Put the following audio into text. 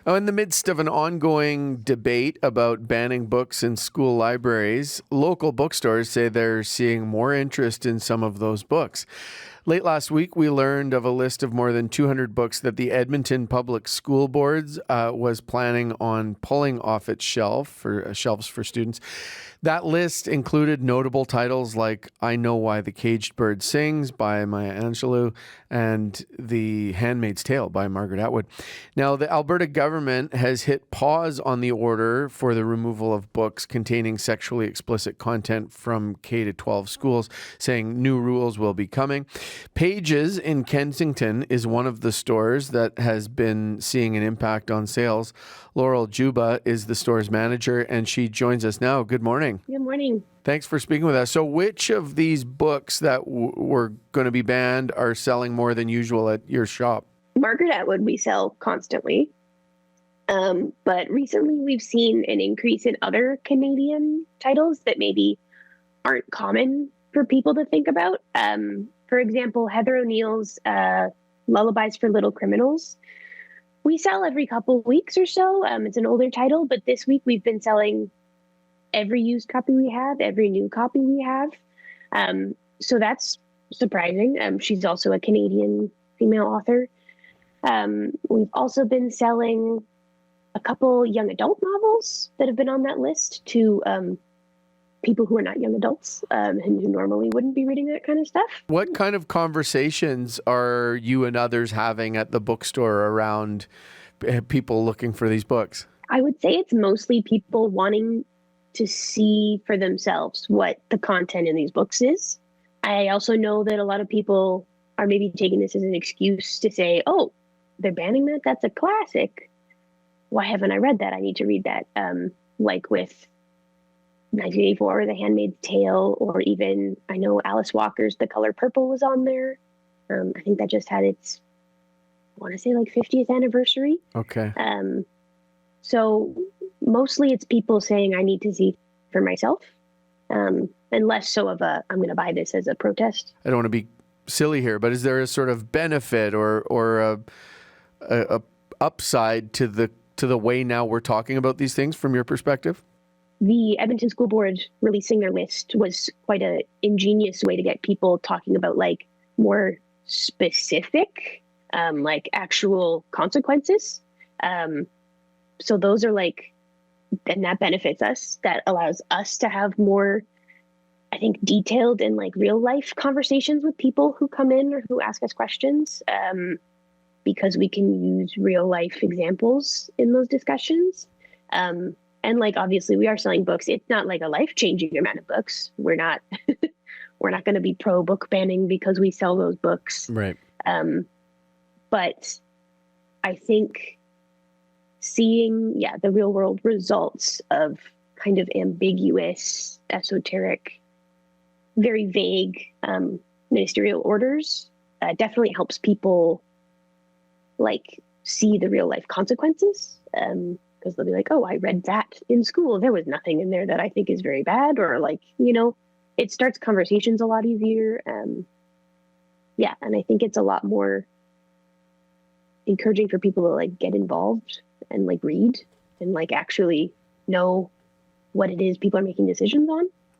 Oh, in the midst of an ongoing debate about banning books in school libraries, local bookstores say they're seeing more interest in some of those books. Late last week, we learned of a list of more than 200 books that the Edmonton Public School Boards was planning on pulling off its shelves for students. That list included notable titles like I Know Why the Caged Bird Sings by Maya Angelou and The Handmaid's Tale by Margaret Atwood. Now, the Alberta government has hit pause on the order for the removal of books containing sexually explicit content from K to 12 schools, saying new rules will be coming. Pages in Kensington is one of the stores that has been seeing an impact on sales. Laurel Juba is the store's manager, and she joins us now. Good morning. Good morning. Thanks for speaking with us. So which of these books that were going to be banned are selling more than usual at your shop? Margaret Atwood we sell constantly. But recently we've seen an increase in other Canadian titles that maybe aren't common for people to think about. For example, Heather O'Neill's Lullabies for Little Criminals. We sell every couple weeks or so. It's an older title, but this week we've been selling every used copy we have, every new copy we have. So that's surprising. She's also a Canadian female author. We've also been selling a couple young adult novels that have been on that list to people who are not young adults and who normally wouldn't be reading that kind of stuff. What kind of conversations are you and others having at the bookstore around people looking for these books? I would say it's mostly people wanting to see for themselves what the content in these books is. I also know that a lot of people are maybe taking this as an excuse to say, oh, they're banning that? That's a classic. Why haven't I read that? I need to read that. Like with 1984, The Handmaid's Tale, or even I know Alice Walker's The Color Purple was on there. I think that just had its, I want to say like 50th anniversary. Okay. So mostly it's people saying I need to see for myself, and less so of a I'm going to buy this as a protest. I don't want to be silly here, but is there a sort of benefit or a upside to the way now we're talking about these things from your perspective? The Edmonton School Board releasing their list was quite an ingenious way to get people talking about like more specific, like actual consequences. So those are like, and that benefits us. That allows us to have more, I think, detailed and like real life conversations with people who come in or who ask us questions, because we can use real life examples in those discussions. And like, obviously we are selling books. It's not like a life-changing amount of books. We're not going to be pro book banning because we sell those books. Right. But I think seeing, the real world results of kind of ambiguous, esoteric, very vague ministerial orders definitely helps people like see the real life consequences. Because they'll be like, oh, I read that in school. There was nothing in there that I think is very bad, or like, it starts conversations a lot easier. And I think it's a lot more encouraging for people to like get involved and like read and like actually know what it is people are making decisions on.